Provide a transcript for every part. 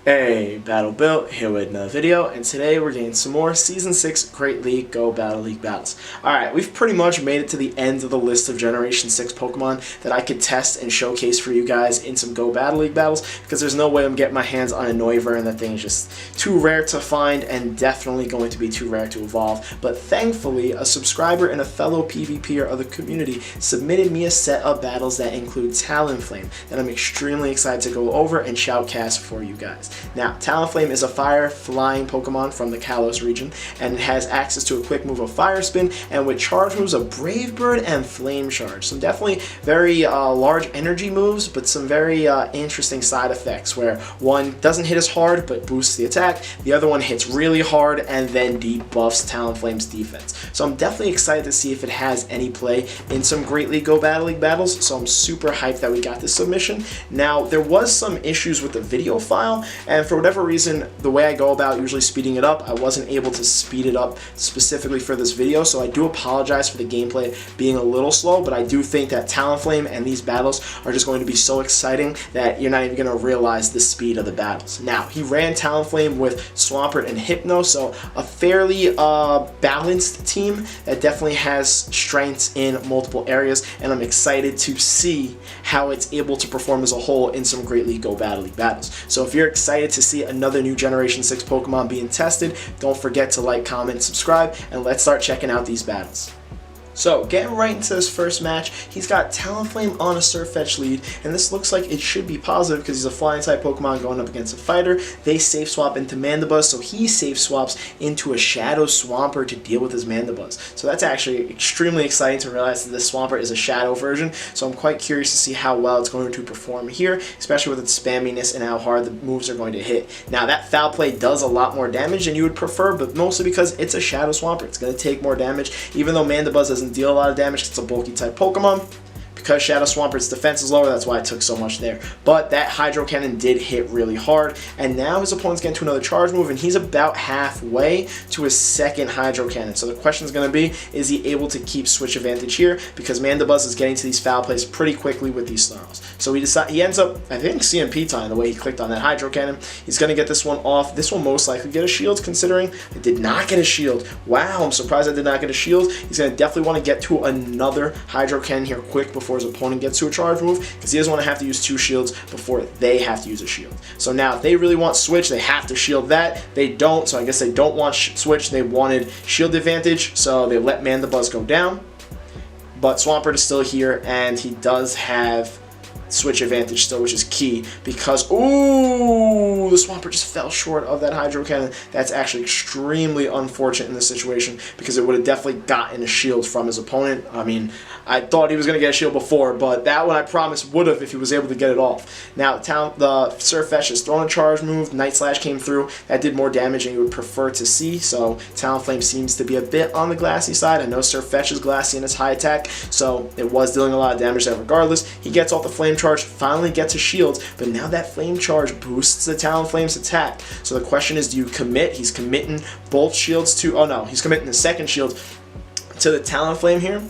Hey, Battle Built here with another video, and today we're getting some more Season 6 Great League Go Battle League battles. Alright, we've pretty much made it to the end of the list of Generation 6 Pokemon that I could test and showcase for you guys in some Go Battle League battles, because there's no way I'm getting my hands on a Noivern, and that thing is just too rare to find and definitely going to be too rare to evolve. But thankfully, a subscriber and a fellow PvPer of the community submitted me a set of battles that include Talonflame that I'm extremely excited to go over and shoutcast for you guys. Now, Talonflame is a fire-flying Pokemon from the Kalos region, and it has access to a quick move of Fire Spin, and with charge moves of Brave Bird and Flame Charge. Some definitely very large energy moves, but some very interesting side effects, where one doesn't hit as hard, but boosts the attack. The other one hits really hard, and then debuffs Talonflame's defense. So I'm definitely excited to see if it has any play in some Great League Go Battle League battles, so I'm super hyped that we got this submission. Now, there was some issues with the video file, and for whatever reason, the way I go about usually speeding it up, I wasn't able to speed it up specifically for this video, so I do apologize for the gameplay being a little slow, but I do think that Talonflame and these battles are just going to be so exciting that you're not even going to realize the speed of the battles. Now, he ran Talonflame with Swampert and Hypno, so a fairly balanced team that definitely has strengths in multiple areas, and I'm excited to see how it's able to perform as a whole in some Great League Go Battle League battles. So if you're excited to see another new Generation 6 Pokemon being tested, don't forget to like, comment, subscribe, and let's start checking out these battles. So, getting right into this first match, he's got Talonflame on a Surfetch lead, and this looks like it should be positive because he's a Flying-type Pokemon going up against a fighter. They safe swap into Mandibuzz, so he safe swaps into a Shadow Swampert to deal with his Mandibuzz. So that's actually extremely exciting to realize that this Swampert is a Shadow version, so I'm quite curious to see how well it's going to perform here, especially with its spamminess and how hard the moves are going to hit. Now, that Foul Play does a lot more damage than you would prefer, but mostly because it's a Shadow Swampert. It's going to take more damage, even though Mandibuzz doesn't deal a lot of damage. It's a bulky type Pokemon. Because Shadow Swampert's defense is lower, that's why it took so much there. But that Hydro Cannon did hit really hard, and now his opponent's getting to another charge move, and he's about halfway to his second Hydro Cannon. So the question is going to be, is he able to keep switch advantage here? Because Mandibuzz is getting to these foul plays pretty quickly with these Snarls. So he ends up, I think, CMP time the way he clicked on that Hydro Cannon. He's going to get this one off. This will most likely get a shield, considering it did not get a shield. Wow, I'm surprised I did not get a shield. He's going to definitely want to get to another Hydro Cannon here quick before his opponent gets to a charge move, because he doesn't want to have to use two shields before they have to use a shield. So now, if they really want switch, they have to shield that. They don't, so I guess they don't want switch. They wanted shield advantage, so they let Mandibuzz go down. But Swampert is still here, and he does have switch advantage still, which is key, because ooh, the Swampert just fell short of that Hydro Cannon. That's actually extremely unfortunate in this situation, because it would have definitely gotten a shield from his opponent. I mean, I thought he was going to get a shield before, but that one I promise would have if he was able to get it off. Now, the Surfetch is throwing a charge move. Night Slash came through. That did more damage than you would prefer to see, so Talonflame seems to be a bit on the glassy side. I know Surfetch is glassy in its high attack, so it was dealing a lot of damage there regardless. He gets off the Flame Charge, finally gets a shield, but now that Flame Charge boosts the Talonflame's attack. So the question is, do you commit? He's committing both shields to, oh no, he's committing the second shield to the Talonflame here.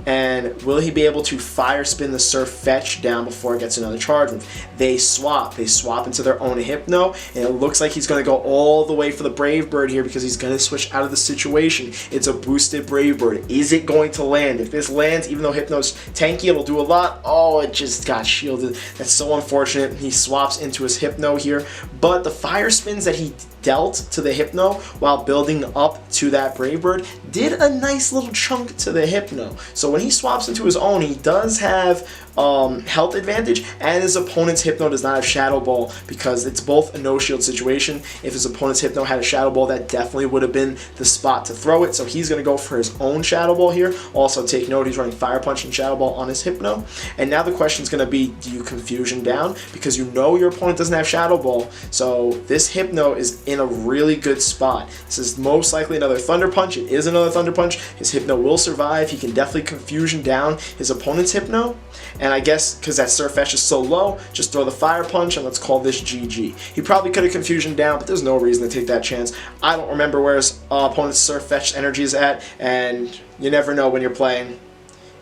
And will he be able to Fire Spin the Surfetch down before it gets another charge move? They swap into their own Hypno, and it looks like he's going to go all the way for the Brave Bird here, because he's going to switch out of the situation. It's a boosted Brave Bird. Is it going to land? If this lands, even though Hypno's tanky, it'll do a lot. Oh, it just got shielded. That's so unfortunate. He swaps into his Hypno here, but the Fire Spins that he dealt to the Hypno while building up to that Brave Bird did a nice little chunk to the Hypno. So when he swaps into his own, he does have health advantage, and his opponent's Hypno does not have Shadow Ball, because it's both a no shield situation. If his opponent's Hypno had a Shadow Ball, that definitely would have been the spot to throw it, so he's going to go for his own Shadow Ball here. Also, take note, he's running Fire Punch and Shadow Ball on his Hypno, and now the question is going to be, do you Confusion down? Because you know your opponent doesn't have Shadow Ball, so this Hypno is in a really good spot. This is most likely another Thunder Punch. It is another Thunder Punch. His Hypno will survive. He can definitely Confusion down his opponent's Hypno, and I guess because that Surfetch is so low, just throw the Fire Punch and let's call this GG. He probably could have Confusion down, but there's no reason to take that chance. I don't remember where his opponent's Surfetch energy is at, and you never know when you're playing.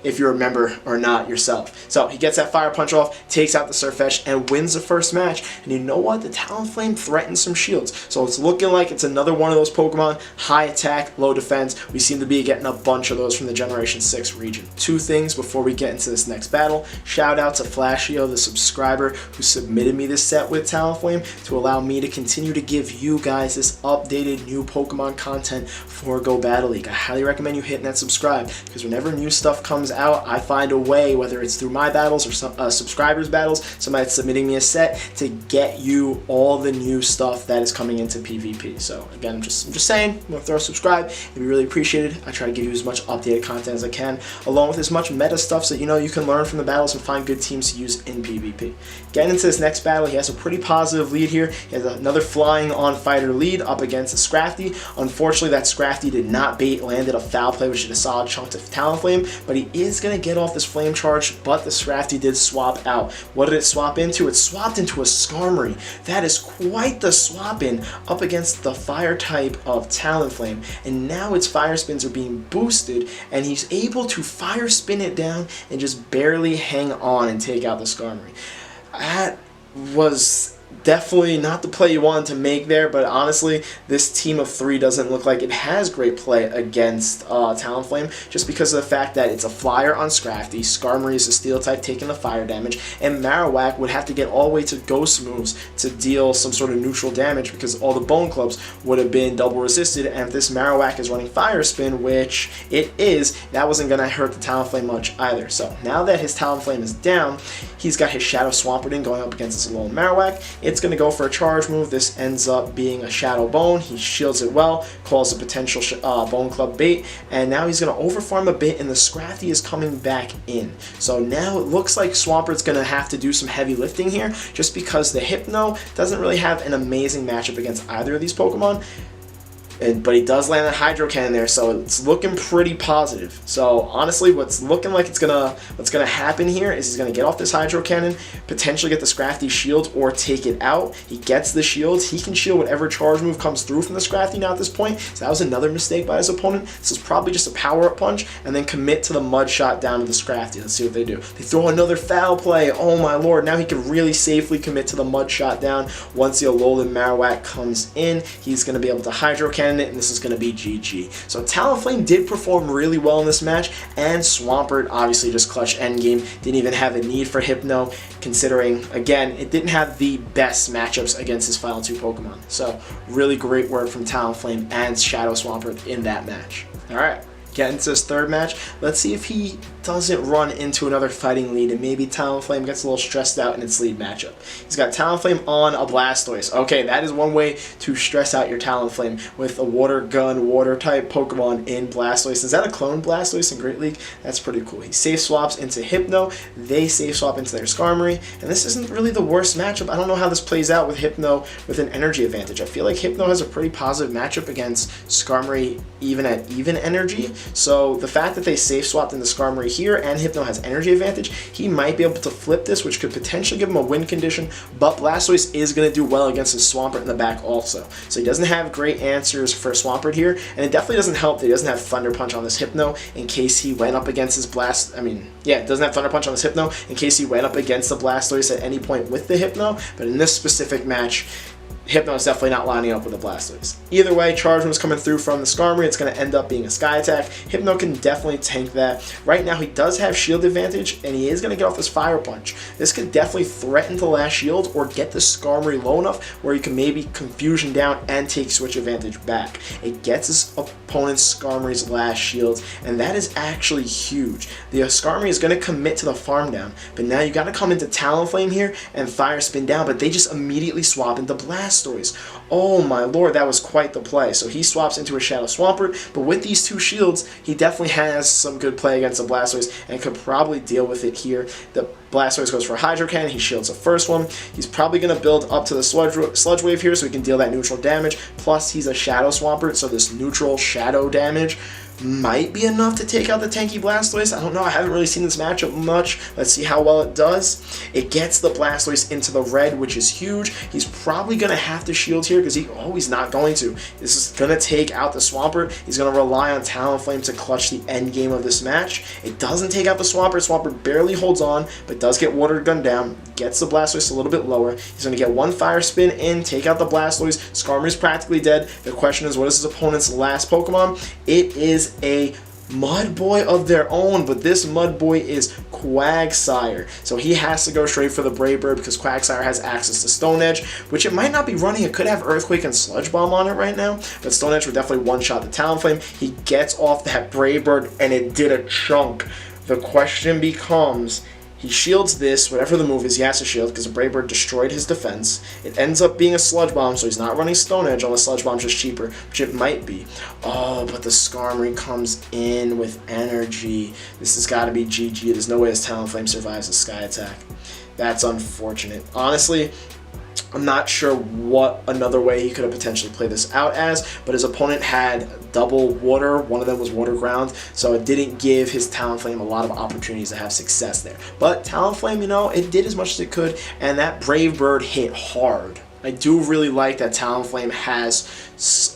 if you remember or not yourself. So he gets that Fire Punch off, takes out the Sirfetch'd, and wins the first match. And you know what? The Talonflame threatens some shields. So it's looking like it's another one of those Pokemon, high attack, low defense. We seem to be getting a bunch of those from the Generation 6 region. Two things before we get into this next battle. Shout out to Flashio, the subscriber who submitted me this set with Talonflame to allow me to continue to give you guys this updated new Pokemon content for Go Battle League. I highly recommend you hitting that subscribe, because whenever new stuff comes out, I find a way, whether it's through my battles or some subscribers' battles, somebody submitting me a set, to get you all the new stuff that is coming into PvP. So again, I'm just saying, I'm gonna throw a subscribe. It'd be really appreciated. I try to give you as much updated content as I can, along with as much meta stuff so you can learn from the battles and find good teams to use in PvP. Getting into this next battle, he has a pretty positive lead here. He has another flying on fighter lead up against a Scrafty. Unfortunately, that Scrafty did not bait, landed a foul play, which is a solid chunk to Talonflame, but he is going to get off this flame charge, but the Scrafty did swap out. What did it swap into? It swapped into a Skarmory. That is quite the swap in up against the fire type of Talonflame, and now its fire spins are being boosted, and he's able to fire spin it down and just barely hang on and take out the Skarmory. That was definitely not the play you wanted to make there, but honestly, this team of three doesn't look like it has great play against Talonflame, just because of the fact that it's a flyer on Scrafty, Skarmory is a steel type taking the fire damage, and Marowak would have to get all the way to ghost moves to deal some sort of neutral damage, because all the bone clubs would have been double resisted, and if this Marowak is running fire spin, which it is, that wasn't going to hurt the Talonflame much either. So now that his Talonflame is down, he's got his Shadow Swampert in going up against this lone Marowak. It's going to go for a charge move. This ends up being a Shadow Bone. He shields it well, calls a potential Bone Club bait, and now he's going to overfarm a bit, and the Scrafty is coming back in. So now it looks like Swampert's going to have to do some heavy lifting here, just because the Hypno doesn't really have an amazing matchup against either of these Pokemon. But he does land that Hydro Cannon there, so it's looking pretty positive. So honestly, what's looking like what's gonna happen here is he's gonna get off this Hydro Cannon, potentially get the Scrafty shield or take it out. He gets the shields. He can shield whatever charge move comes through from the Scrafty now at this point. So that was another mistake by his opponent. This is probably just a power-up punch, and then commit to the Mud Shot down to the Scrafty. Let's see what they do. They throw another foul play. Oh my lord! Now he can really safely commit to the Mud Shot down. Once the Alolan Marowak comes in, he's gonna be able to Hydro Cannon it, and this is going to be GG. So Talonflame did perform really well in this match, and Swampert obviously just clutched endgame. Didn't even have a need for Hypno, considering, again, it didn't have the best matchups against his final two Pokemon. So really great work from Talonflame and Shadow Swampert in that match. Alright, getting to his third match. Let's see if he doesn't run into another fighting lead, and maybe Talonflame gets a little stressed out in its lead matchup. He's got Talonflame on a Blastoise. Okay, that is one way to stress out your Talonflame, with a water gun, water type Pokemon in Blastoise. Is that a clone Blastoise in Great League? That's pretty cool. He safe swaps into Hypno, they safe swap into their Skarmory, and this isn't really the worst matchup. I don't know how this plays out with Hypno with an energy advantage. I feel like Hypno has a pretty positive matchup against Skarmory even at even energy, so the fact that they safe swapped into Skarmory here and Hypno has energy advantage, he might be able to flip this, which could potentially give him a win condition, but Blastoise is going to do well against his Swampert in the back also. So he doesn't have great answers for Swampert here, and it definitely doesn't help that he doesn't have Thunder Punch on this Hypno in case he went up against his it doesn't have Thunder Punch on this Hypno in case he went up against the Blastoise at any point with the Hypno, but in this specific match, Hypno is definitely not lining up with the Blastoise. Either way, charge moves coming through from the Skarmory. It's going to end up being a Sky Attack. Hypno can definitely tank that. Right now, he does have shield advantage, and he is going to get off this Fire Punch. This could definitely threaten the last shield or get the Skarmory low enough where he can maybe Confusion down and take switch advantage back. It gets his opponent's Skarmory's last shields, and that is actually huge. The Skarmory is going to commit to the farm down, but now you got to come into Talonflame here and Fire Spin down, but they just immediately swap into Blastoise. Oh my lord, that was quite the play. So he swaps into a Shadow Swampert, but with these two shields, he definitely has some good play against the Blastoise and could probably deal with it here. The Blastoise goes for a Hydro Cannon, he shields the first one. He's probably going to build up to the Sludge Wave here so he can deal that neutral damage, plus he's a Shadow Swampert, so this neutral shadow damage might be enough to take out the tanky Blastoise. I don't know. I haven't really seen this matchup much. Let's see how well it does. It gets the Blastoise into the red, which is huge. He's probably going to have to shield here because he's not going to. This is going to take out the Swampert. He's going to rely on Talonflame to clutch the end game of this match. It doesn't take out the Swampert. Swampert barely holds on, but does get Water Gun down. Gets the Blastoise a little bit lower. He's going to get one Fire Spin in, take out the Blastoise. Skarmory's practically dead. The question is, what is his opponent's last Pokemon? It is a Mud Boy of their own, but this Mud Boy is Quagsire. So he has to go straight for the Brave Bird because Quagsire has access to Stone Edge, which it might not be running. It could have Earthquake and Sludge Bomb on it right now, but Stone Edge would definitely one-shot the Talonflame. He gets off that Brave Bird, and it did a chunk. The question becomes, he shields this, whatever the move is, he has to shield because the Brave Bird destroyed his defense. It ends up being a Sludge Bomb, so he's not running Stone Edge unless Sludge Bomb's just cheaper, which it might be. Oh, but the Skarmory comes in with energy. This has got to be GG. There's no way his Talonflame survives a Sky Attack. That's unfortunate. Honestly, I'm not sure what another way he could have potentially played this out as, but his opponent had double water. One of them was water ground, so it didn't give his Talonflame a lot of opportunities to have success there. But Talonflame, you know, it did as much as it could, and that Brave Bird hit hard. I do really like that Talonflame has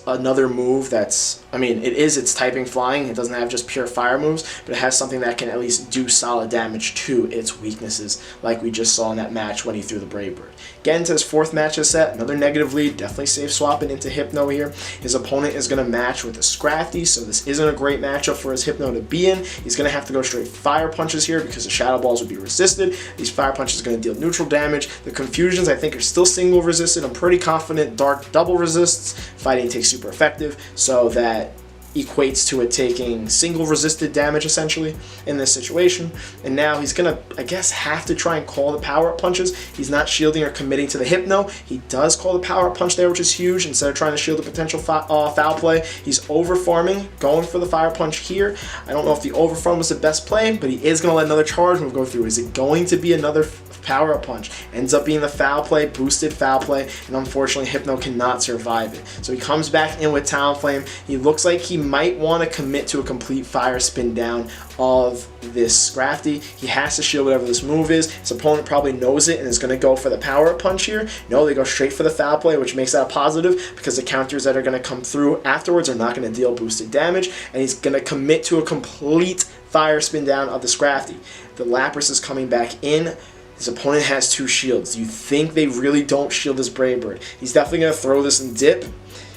another move that's, I mean, it's typing flying. It doesn't have just pure fire moves, but it has something that can at least do solid damage to its weaknesses, like we just saw in that match when he threw the Brave Bird. Getting to his fourth match of set, another negative lead, definitely safe swapping into Hypno here. His opponent is going to match with a Scrafty, so this isn't a great matchup for his Hypno to be in. He's going to have to go straight Fire Punches here because the Shadow Balls would be resisted. These Fire Punches are going to deal neutral damage. The Confusions, I think, are still single resisted. I'm pretty confident Dark double resists. Fighting takes super effective, so that equates to it taking single resisted damage essentially in this situation. And now he's gonna, I guess, have to try and call the power-up punches. He's not shielding or committing to the Hypno. He does call the power-up punch there, which is huge. Instead of trying to shield a potential foul play, he's over-farming, going for the fire punch here. I don't know if the over-farm was the best play, but he is gonna let another charge move go through. Is it going to be another power-up punch? Ends up being the foul play, boosted foul play, and unfortunately Hypno cannot survive it. So he comes back in with Talonflame. He looks like he might want to commit to a complete fire spin down of this Scrafty. He has to shield whatever this move is. His opponent probably knows it and is going to go for the power-up punch here. No, they go straight for the foul play, which makes that a positive because the counters that are going to come through afterwards are not going to deal boosted damage, and he's going to commit to a complete fire spin down of the Scrafty. The Lapras is coming back in. His opponent has two shields. You think they really don't shield this Brave Bird? He's definitely going to throw this and dip.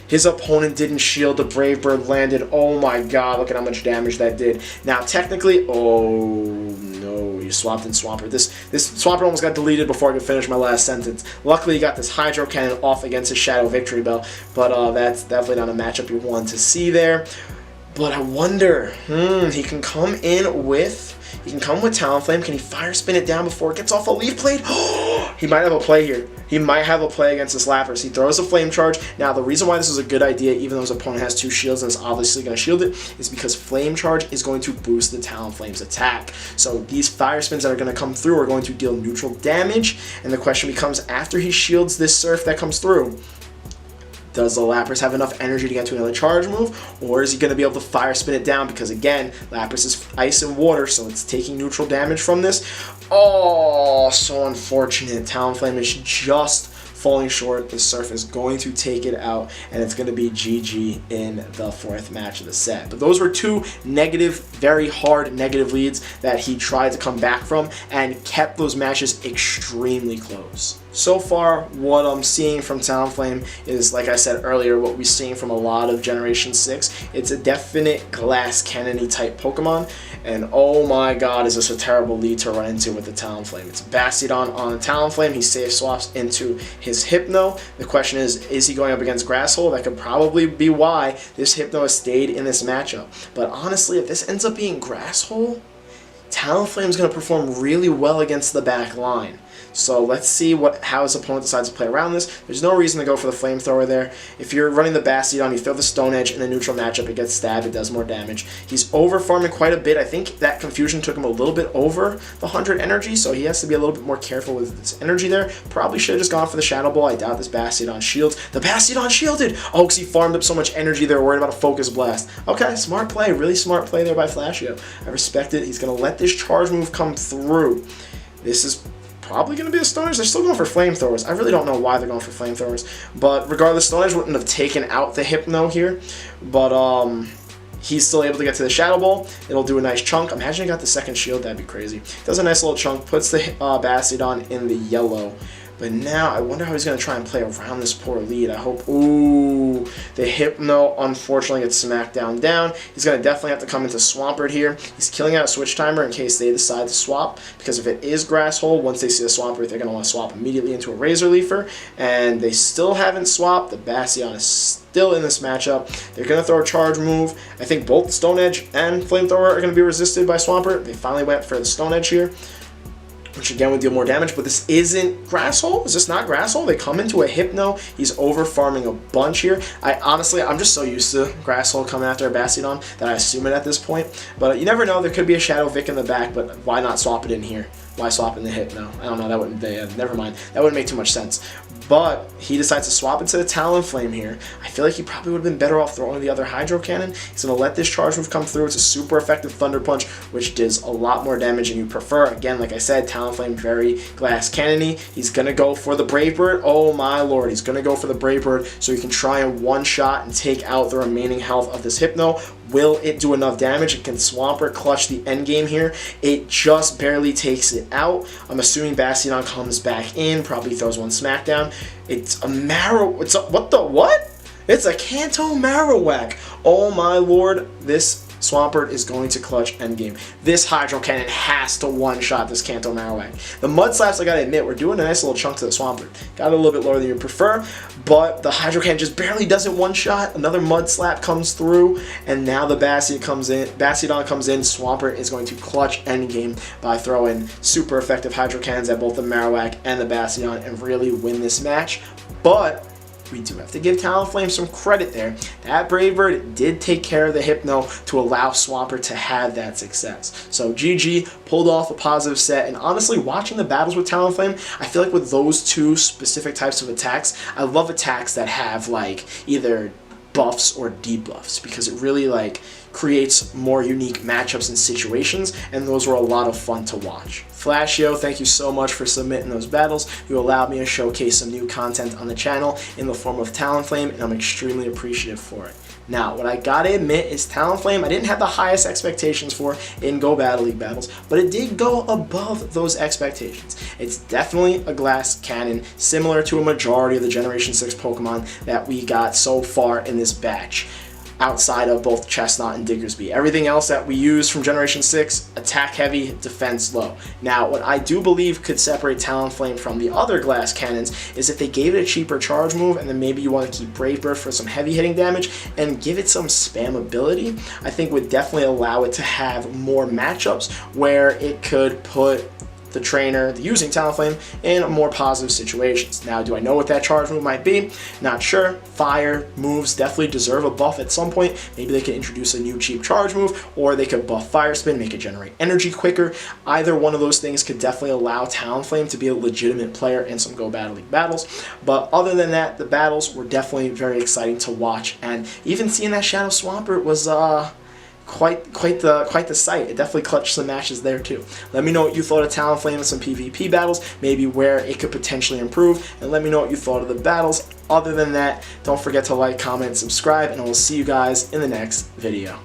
His opponent didn't shield. The Brave Bird landed. Oh my god, look at how much damage that did. Now, technically, oh no, you swapped in Swampert. This Swampert almost got deleted before I could finish my last sentence. Luckily, he got this Hydro Cannon off against his Shadow Victory Bell, but that's definitely not a matchup you want to see there. But I wonder, he can come in with... He can come with Talonflame. Can he fire spin it down before it gets off a Leaf Blade? He might have a play here. He might have a play against this Lapras. He throws a Flame Charge. Now, the reason why this is a good idea, even though his opponent has two shields and is obviously going to shield it, is because Flame Charge is going to boost the Talonflame's attack. So these fire spins that are going to come through are going to deal neutral damage. And the question becomes, after he shields this Surf that comes through, does the Lapras have enough energy to get to another charge move, or is he going to be able to fire spin it down? Because again, Lapras is ice and water, so it's taking neutral damage from this. Oh, so unfortunate. Talonflame is just falling short. The Surf is going to take it out, and it's going to be GG in the fourth match of the set. But those were two negative, very hard negative leads that he tried to come back from and kept those matches extremely close. So far, what I'm seeing from Talonflame is, like I said earlier, what we're seeing from a lot of Generation 6. It's a definite glass cannon-y type Pokemon, and oh my god, is this a terrible lead to run into with the Talonflame. It's Bastiodon on the Talonflame. He safe swaps into his Hypno. The question is he going up against Grass Hole? That could probably be why this Hypno has stayed in this matchup. But honestly, if this ends up being Grass Hole, Talonflame is going to perform really well against the back line. So let's see how his opponent decides to play around this. There's no reason to go for the flamethrower there. If you're running the Bastiodon, you throw the Stone Edge in the neutral matchup, it gets stabbed, it does more damage. He's over farming quite a bit. I think that confusion took him a little bit over the 100 energy, so he has to be a little bit more careful with his energy there. Probably should have just gone for the Shadow Ball. I doubt this Bastiodon shields. The Bastiodon shielded! Oh, because he farmed up so much energy there, worried about a Focus Blast. Okay, smart play. Really smart play there by Flashio. I respect it. He's going to let this charge move come through. This is probably going to be a Stone Edge. They're still going for flamethrowers. I really don't know why they're going for flamethrowers. But regardless, Stone Edge wouldn't have taken out the Hypno here. But he's still able to get to the Shadow Ball. It'll do a nice chunk. Imagine he got the second shield. That'd be crazy. Does a nice little chunk. Puts the Bastiodon in the yellow. But now, I wonder how he's going to try and play around this poor lead. I hope... Ooh, the Hypno, unfortunately, gets smacked down. He's going to definitely have to come into Swampert here. He's killing out a Switch Timer in case they decide to swap. Because if it is Grass Hole, once they see the Swampert, they're going to want to swap immediately into a Razor Leafer. And they still haven't swapped. The Bastiodon is still in this matchup. They're going to throw a charge move. I think both Stone Edge and Flamethrower are going to be resisted by Swampert. They finally went for the Stone Edge here, which again would deal more damage, but this isn't Grass Hole? Is this not Grass Hole? They come into a Hypno. He's over farming a bunch here. I'm just so used to Grass Hole coming after a Bastiodon that I assume it at this point. But you never know. There could be a Shadow Vic in the back, but why not swap it in here? Why swap in the Hypno? I don't know. That wouldn't. Never mind. That wouldn't make too much sense. But he decides to swap into the Talonflame here. I feel like he probably would have been better off throwing the other Hydro Cannon. He's going to let this charge move come through. It's a super effective Thunder Punch, which does a lot more damage than you prefer. Again, like I said, Talonflame very Glass Cannon-y. He's going to go for the Brave Bird. Oh my lord. He's going to go for the Brave Bird so he can try and one-shot and take out the remaining health of this Hypno. Will it do enough damage? It can Swampert clutch the endgame here. It just barely takes it out. I'm assuming Bastiodon comes back in, probably throws one smackdown. It's a what? It's a Kanto Marowak. Oh my lord, this Swampert is going to clutch endgame. This Hydro Cannon has to one-shot this Kanto Marowak. The Mud Slaps, I gotta admit, we're doing a nice little chunk to the Swampert. Got it a little bit lower than you prefer, but the Hydro Cannon just barely does it one-shot. Another Mud Slap comes through, and now the Bastiodon comes in. Swampert is going to clutch endgame by throwing super effective Hydro Cannons at both the Marowak and the Bastiodon and really win this match. But we do have to give Talonflame some credit there. That Brave Bird did take care of the Hypno to allow Swampert to have that success. So GG, pulled off a positive set, and honestly, watching the battles with Talonflame, I feel like with those two specific types of attacks, I love attacks that have like either buffs or debuffs, because it really like creates more unique matchups and situations, and those were a lot of fun to watch. Flashio, thank you so much for submitting those battles. You allowed me to showcase some new content on the channel in the form of Talonflame, and I'm extremely appreciative for it. Now, what I gotta admit is Talonflame, I didn't have the highest expectations for in Go Battle League battles, but it did go above those expectations. It's definitely a Glass Cannon, similar to a majority of the Generation 6 Pokemon that we got so far in this batch, outside of both Chestnut and Diggersby. Everything else that we use from Generation 6, attack heavy, defense low. Now, what I do believe could separate Talonflame from the other Glass Cannons is if they gave it a cheaper charge move, and then maybe you want to keep Brave Bird for some heavy hitting damage, and give it some spam ability, I think would definitely allow it to have more matchups where it could put the trainer using Talonflame in more positive situations. Now, do I know what that charge move might be? Not sure. Fire moves definitely deserve a buff at some point. Maybe they could introduce a new cheap charge move, or they could buff Fire Spin, make it generate energy quicker. Either one of those things could definitely allow Talonflame to be a legitimate player in some Go Battle League battles. But other than that, the battles were definitely very exciting to watch, and even seeing that Shadow Swampert was quite the sight. It definitely clutched some matches there too. Let me know what you thought of Talonflame in some PvP battles, maybe where it could potentially improve, and let me know what you thought of the battles. Other than that, don't forget to like, comment, subscribe, and I will see you guys in the next video.